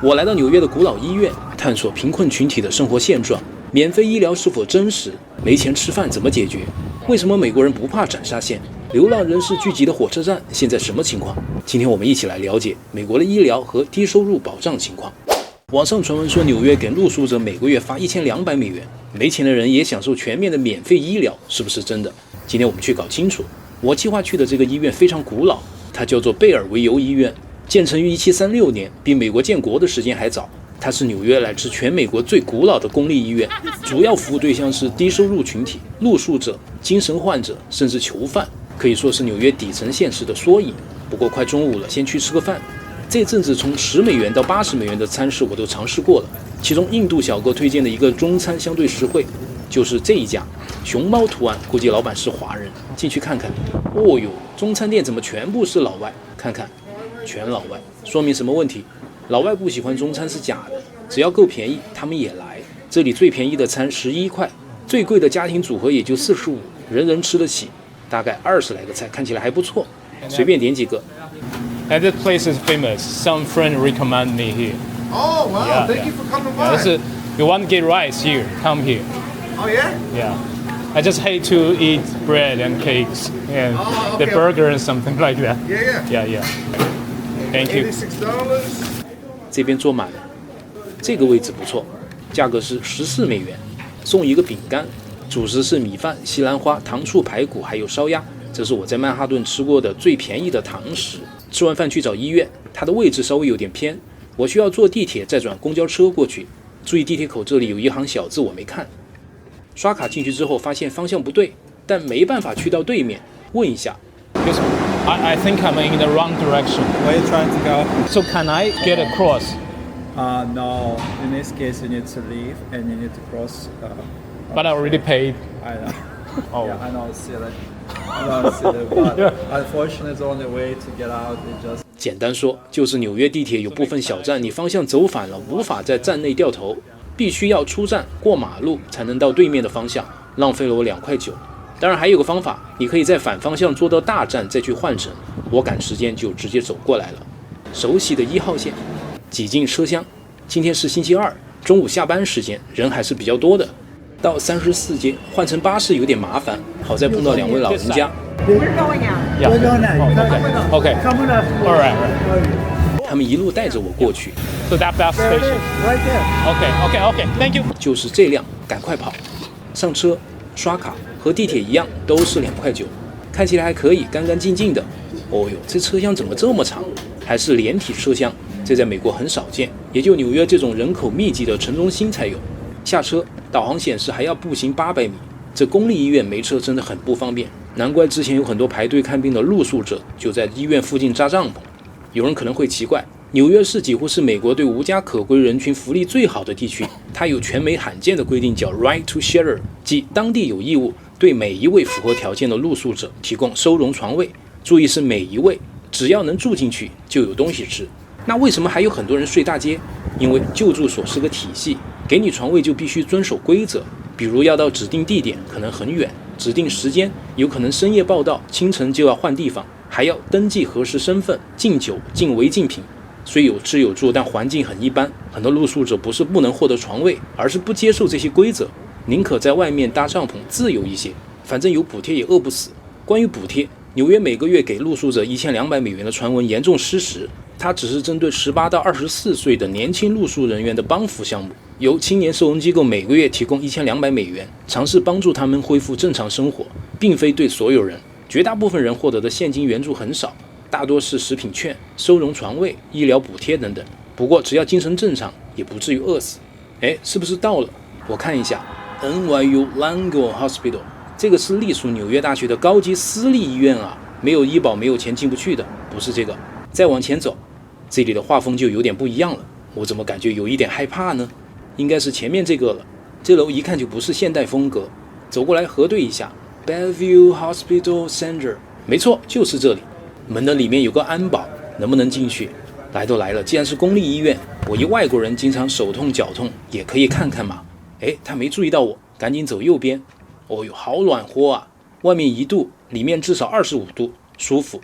我来到纽约的古老医院，探索贫困群体的生活现状。免费医疗是否真实？没钱吃饭怎么解决？为什么美国人不怕斩杀线？流浪人士聚集的火车站现在什么情况？今天我们一起来了解美国的医疗和低收入保障情况。网上传闻说纽约给露宿者每个月发1200美元，没钱的人也享受全面的免费医疗，是不是真的？今天我们去搞清楚。我计划去的这个医院非常古老，它叫做贝尔维尤医院，建成于1736年，比美国建国的时间还早。它是纽约乃至全美国最古老的公立医院，主要服务对象是低收入群体、露宿者、精神患者，甚至囚犯，可以说是纽约底层现实的缩影。不过快中午了，先去吃个饭。这阵子从10美元到80美元的餐食我都尝试过了，其中印度小哥推荐的一个中餐相对实惠，就是这一家，熊猫图案，估计老板是华人。进去看看，哦哟，中餐店怎么全部是老外？看看，全老外，说明什么问题？老外不喜欢中餐是假的，只要够便宜，他们也来。这里最便宜的餐11块，最贵的家庭组合也就45，人人吃得起，大概20来个菜，看起来还不错，随便点几个。And this place is famous. Some friend recommend me here. Oh wow! Yeah, Thank yeah. you for coming by. Yeah, you want to get rice here? Come here. Oh yeah? Yeah. I just hate to eat bread and cakes and the burger and something like that. Yeah. Yeah. Thank you. $86. 这边坐满了，这个位置不错，价格是14美元，送一个饼干，主食是米饭、西兰花、糖醋排骨，还有烧鸭。这是我在曼哈顿吃过的最便宜的堂食。吃完饭去找医院，它的位置稍微有点偏，我需要坐地铁再转公交车过去。注意地铁口这里有一行小字我没看。刷卡进去之后发现方向不对，但没办法去到对面，问一下。I think I'm in the wrong direction. Where are you trying to go? So can I get across? No. In this case, you need to leave and you need to cross. But I already paid. I know. Oh. Yeah, I know it's silly. I know it's silly, but unfortunately, the only way to get out is just. 简单说，就是纽约地铁有部分小站你方向走反了，无法在站内掉头，必须要出站过马路才能到对面的方向，浪费了我2.9块。当然还有个方法，你可以在反方向坐到大站再去换乘，我赶时间就直接走过来了。熟悉的1号线，挤进车厢。今天是星期二，中午下班时间，人还是比较多的。到34街换乘巴士有点麻烦，好在碰到2位老人家。We're going out. Yeah. We're going out. Okay. Come on up. All right. 他们一路带着我过去。 So that bus station. Right there. Okay. Thank you. 就是这辆，赶快跑！上车，刷卡，和地铁一样，都是2.9块，看起来还可以，干干净净的。哦哟，这车厢怎么这么长？还是连体车厢，这在美国很少见，也就纽约这种人口密集的城中心才有。下车，导航显示还要步行800米，这公立医院没车真的很不方便，难怪之前有很多排队看病的露宿者就在医院附近扎帐篷。有人可能会奇怪，纽约市几乎是美国对无家可归人群福利最好的地区，它有全美罕见的规定叫 Right to Shelter， 即当地有义务对每一位符合条件的露宿者提供收容床位，注意是每一位，只要能住进去就有东西吃。那为什么还有很多人睡大街？因为救助所是个体系，给你床位就必须遵守规则，比如要到指定地点，可能很远，指定时间，有可能深夜报到，清晨就要换地方，还要登记核实身份，禁酒、禁违禁品。虽有吃有住，但环境很一般。很多露宿者不是不能获得床位，而是不接受这些规则，宁可在外面搭帐篷，自由一些。反正有补贴也饿不死。关于补贴，纽约每个月给露宿者1200美元的传闻严重失实，它只是针对18到24岁的年轻露宿人员的帮扶项目，由青年收容机构每个月提供1200美元，尝试帮助他们恢复正常生活，并非对所有人。绝大部分人获得的现金援助很少，大多是食品券、收容床位、医疗补贴等等。不过只要精神正常，也不至于饿死。是不是到了？我看一下 NYU Langone Hospital， 这个是隶属纽约大学的高级私立医院啊，没有医保没有钱进不去的，不是这个。再往前走，这里的画风就有点不一样了，我怎么感觉有一点害怕呢？应该是前面这个了，这楼一看就不是现代风格。走过来核对一下 Bellevue Hospital Center， 没错，就是这里。门的里面有个安保，能不能进去？来都来了，既然是公立医院，我一外国人经常手痛脚痛，也可以看看嘛。他没注意到我，赶紧走右边。哦哟，好暖和啊！外面1度，里面至少25度，舒服。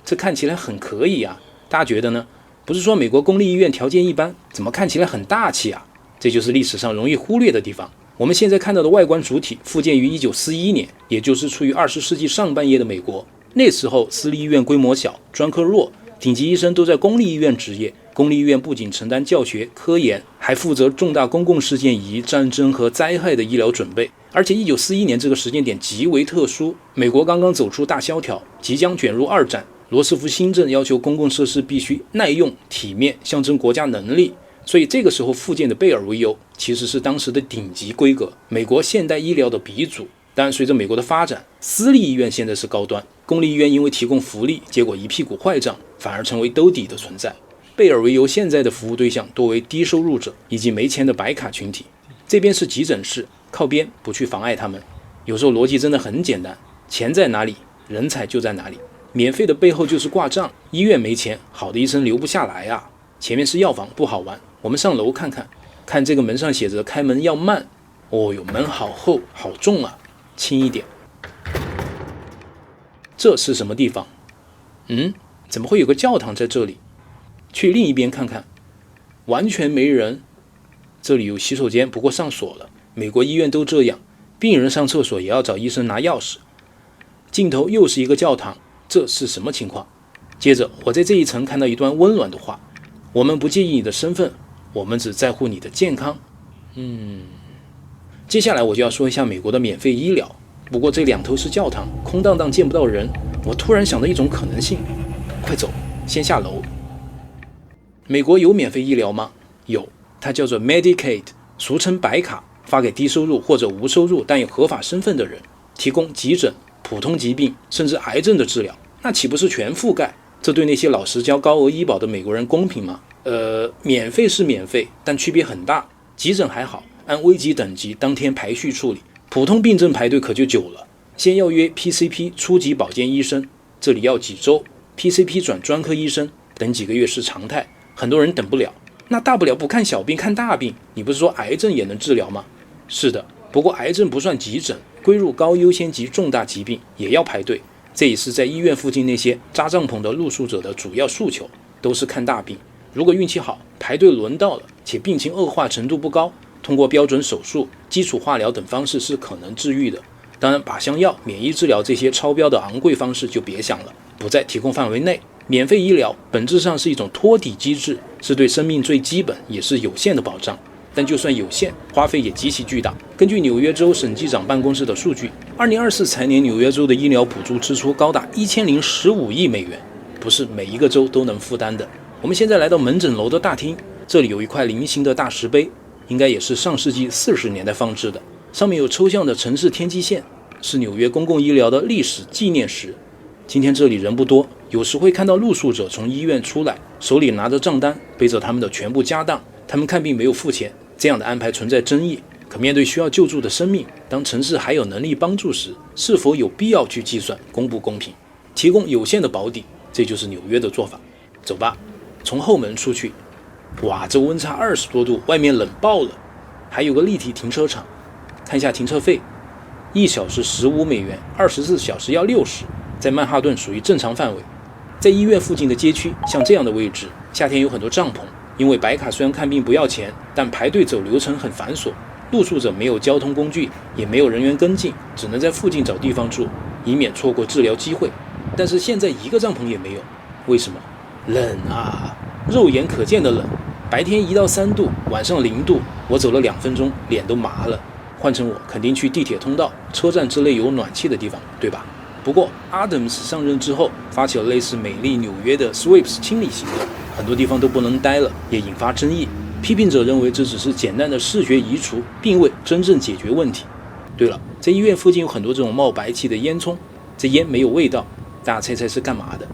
这看起来很可以啊，大家觉得呢？不是说美国公立医院条件一般，怎么看起来很大气啊？这就是历史上容易忽略的地方。我们现在看到的外观主体复建于1941年，也就是处于20世纪上半叶的美国。那时候私立医院规模小，专科弱，顶级医生都在公立医院执业。公立医院不仅承担教学、科研，还负责重大公共事件以及战争和灾害的医疗准备。而且1941年这个时间点极为特殊，美国刚刚走出大萧条，即将卷入二战。罗斯福新政要求公共设施必须耐用、体面，象征国家能力。所以这个时候复建的贝尔维尤其实是当时的顶级规格，美国现代医疗的鼻祖。但随着美国的发展，私立医院现在是高端，公立医院因为提供福利，结果一屁股坏账，反而成为兜底的存在。贝尔维尤现在的服务对象多为低收入者以及没钱的白卡群体。这边是急诊室，靠边不去妨碍他们。有时候逻辑真的很简单，钱在哪里，人才就在哪里。免费的背后就是挂账，医院没钱，好的医生留不下来啊。前面是药房，不好玩，我们上楼看看。看这个门上写着开门要慢，哦哟，门好厚好重啊，轻一点。这是什么地方？怎么会有个教堂在这里？去另一边看看，完全没人。这里有洗手间，不过上锁了。美国医院都这样，病人上厕所也要找医生拿钥匙。尽头又是一个教堂，这是什么情况？接着我在这一层看到一段温暖的话：我们不介意你的身份，我们只在乎你的健康。接下来我就要说一下美国的免费医疗。不过这两头是教堂，空荡荡见不到人。我突然想到一种可能性，快走，先下楼。美国有免费医疗吗？有，它叫做 Medicaid， 俗称白卡，发给低收入或者无收入但有合法身份的人，提供急诊、普通疾病甚至癌症的治疗。那岂不是全覆盖？这对那些老实交高额医保的美国人公平吗？免费是免费，但区别很大。急诊还好，按危急等级当天排序处理，普通病症排队可就久了。先要约 PCP 初级保健医生，这里要几周， PCP 转专科医生，等几个月是常态，很多人等不了。那大不了不看小病看大病，你不是说癌症也能治疗吗？是的，不过癌症不算急诊，归入高优先级重大疾病，也要排队。这也是在医院附近那些扎帐篷的露宿者的主要诉求，都是看大病。如果运气好，排队轮到了，且病情恶化程度不高，通过标准手术、基础化疗等方式是可能治愈的。当然，靶向药、免疫治疗这些超标的昂贵方式就别想了，不在提供范围内。免费医疗本质上是一种托底机制，是对生命最基本也是有限的保障。但就算有限，花费也极其巨大。根据纽约州审计长办公室的数据，2024财年纽约州的医疗补助支出高达1015亿美元，不是每一个州都能负担的。我们现在来到门诊楼的大厅，这里有一块菱形的大石碑，应该也是上世纪40年代放置的，上面有抽象的城市天际线，是纽约公共医疗的历史纪念石。今天这里人不多，有时会看到露宿者从医院出来，手里拿着账单，背着他们的全部家当。他们看病没有付钱，这样的安排存在争议。可面对需要救助的生命，当城市还有能力帮助时，是否有必要去计算公不公平，提供有限的保底？这就是纽约的做法。走吧，从后门出去。哇，这温差20多度，外面冷爆了。还有个立体停车场，看一下停车费，1小时15美元，24小时要60，在曼哈顿属于正常范围。在医院附近的街区，像这样的位置，夏天有很多帐篷。因为白卡虽然看病不要钱，但排队走流程很繁琐，露宿者没有交通工具，也没有人员跟进，只能在附近找地方住，以免错过治疗机会。但是现在一个帐篷也没有，为什么？冷啊，肉眼可见的冷。白天1到3度，晚上0度，我走了2分钟，脸都麻了。换成我，肯定去地铁通道、车站之类有暖气的地方，对吧？不过 Adams 上任之后，发起了类似美丽纽约的 Sweeps 清理行动，很多地方都不能待了，也引发争议。批评者认为这只是简单的视觉移除，并未真正解决问题。对了，在医院附近有很多这种冒白气的烟囱，这烟没有味道，大家猜猜是干嘛的？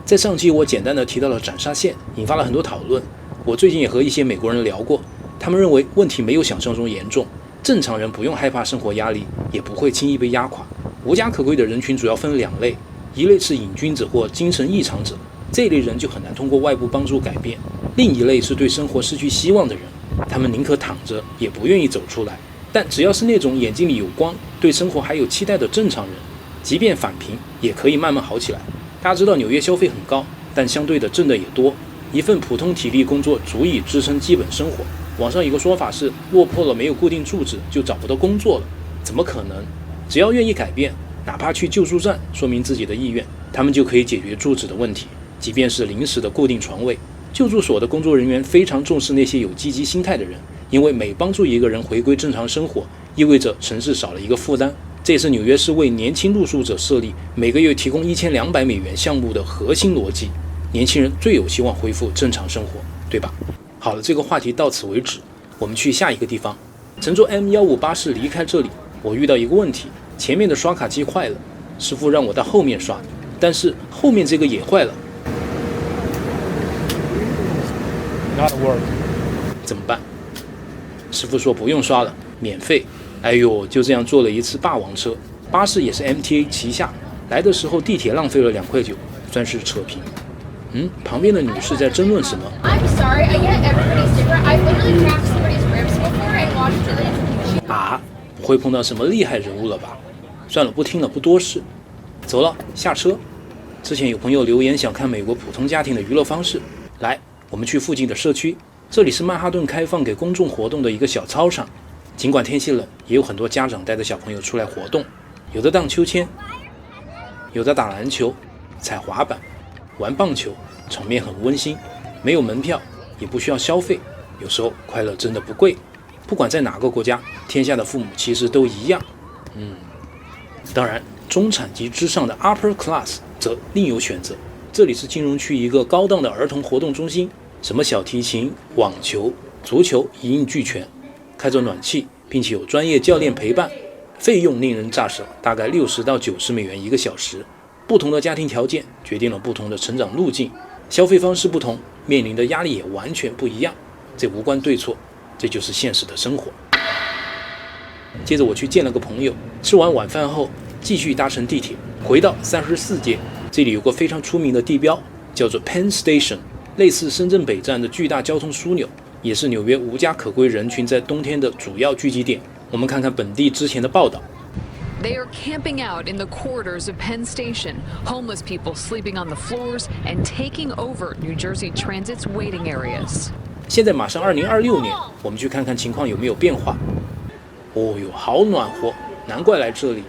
在上期我简单的提到了斩杀线，引发了很多讨论。我最近也和一些美国人聊过，他们认为问题没有想象中严重，正常人不用害怕生活压力，也不会轻易被压垮。无家可归的人群主要分2类，一类是瘾君子或精神异常者，这一类人就很难通过外部帮助改变；另一类是对生活失去希望的人，他们宁可躺着也不愿意走出来。但只要是那种眼睛里有光，对生活还有期待的正常人，即便返贫也可以慢慢好起来。大家知道纽约消费很高，但相对的挣的也多，一份普通体力工作足以支撑基本生活。网上有个说法是，落魄了没有固定住址就找不到工作了，怎么可能？只要愿意改变，哪怕去救助站说明自己的意愿，他们就可以解决住址的问题。即便是临时的固定床位，救助所的工作人员非常重视那些有积极心态的人，因为每帮助一个人回归正常生活，意味着城市少了一个负担。这也是纽约市为年轻露宿者设立每个月提供$1200项目的核心逻辑。年轻人最有希望恢复正常生活，对吧？好了，这个话题到此为止，我们去下一个地方。乘坐 M15巴士离开这里，我遇到一个问题，前面的刷卡机坏了，师傅让我到后面刷，但是后面这个也坏了。Not work. 怎么办？师傅说不用刷了，免费。哎呦，就这样坐了一次霸王车，巴士也是 MTA 旗下，来的时候地铁浪费了2.9块，算是扯平。旁边的女士在争论什么？ I'm sorry, I get everybody's different. I've literally cracked somebody's ribs before and watched really 啊，不会碰到什么厉害人物了吧？算了，不听了，不多事。走了，下车。之前有朋友留言想看美国普通家庭的娱乐方式，来，我们去附近的社区，这里是曼哈顿开放给公众活动的一个小操场。尽管天气冷，也有很多家长带着小朋友出来活动，有的荡秋千，有的打篮球、踩滑板、玩棒球，场面很温馨，没有门票，也不需要消费，有时候快乐真的不贵。不管在哪个国家，天下的父母其实都一样。当然，中产及之上的 upper class 则另有选择。这里是金融区一个高档的儿童活动中心，什么小提琴、网球、足球一应俱全，开着暖气，并且有专业教练陪伴，费用令人咋舌，大概$60到$90一个小时。不同的家庭条件决定了不同的成长路径，消费方式不同，面临的压力也完全不一样。这无关对错，这就是现实的生活。接着我去见了个朋友，吃完晚饭后继续搭乘地铁回到34街。这里有个非常出名的地标，叫做 Penn Station， 类似深圳北站的巨大交通枢纽，也是纽约无家可归人群在冬天的主要聚集点。我们看看本地之前的报道。They are camping out in the corridors of Penn Station, homeless people sleeping on the floors and taking over New Jersey Transit's waiting areas. 现在马上2026年，我们去看看情况有没有变化。哦哟，好暖和，难怪来这里。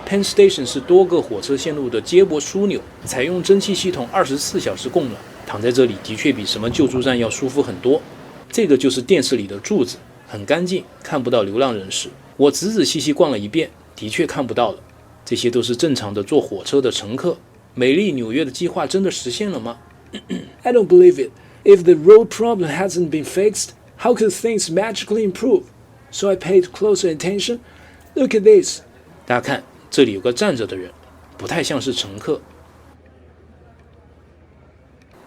Penn Station 是多个火车线路的接驳枢纽，采用蒸汽系统24小时供暖。躺在这里的确比什么救助站要舒服很多。这个就是电视里的柱子，很干净，看不到流浪人士。我仔仔细细逛了一遍，的确看不到了。这些都是正常的坐火车的乘客。美丽纽约的计划真的实现了吗？I don't believe it. If the road problem hasn't been fixed, how could things magically improve? So I paid closer attention. Look at this. 大家看，这里有个站着的人，不太像是乘客。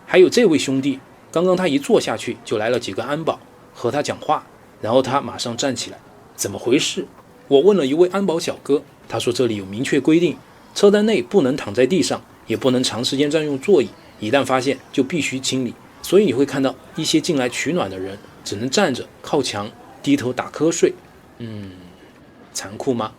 还有这位兄弟，刚刚他一坐下去，就来了几个安保和他讲话，然后他马上站起来，怎么回事？我问了一位安保小哥，他说这里有明确规定，车单内不能躺在地上，也不能长时间占用座椅，一旦发现就必须清理。所以你会看到一些进来取暖的人只能站着靠墙低头打瞌睡。残酷吗？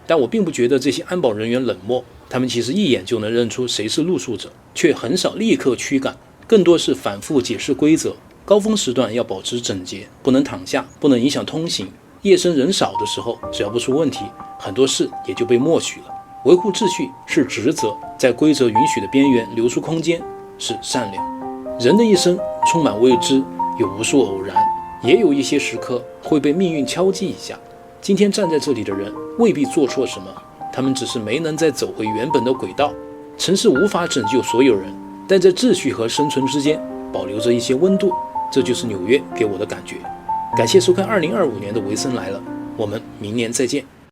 但我并不觉得这些安保人员冷漠，他们其实一眼就能认出谁是露宿者，却很少立刻驱赶，更多是反复解释规则。高峰时段要保持整洁，不能躺下，不能影响通行。夜深人少的时候，只要不出问题，很多事也就被默许了。维护秩序是职责，在规则允许的边缘留出空间是善良。人的一生充满未知，有无数偶然，也有一些时刻会被命运敲击一下。今天站在这里的人未必做错什么，他们只是没能再走回原本的轨道。城市无法拯救所有人，但在秩序和生存之间保留着一些温度，这就是纽约给我的感觉。感谢收看2025年的维森来了，我们明年再见。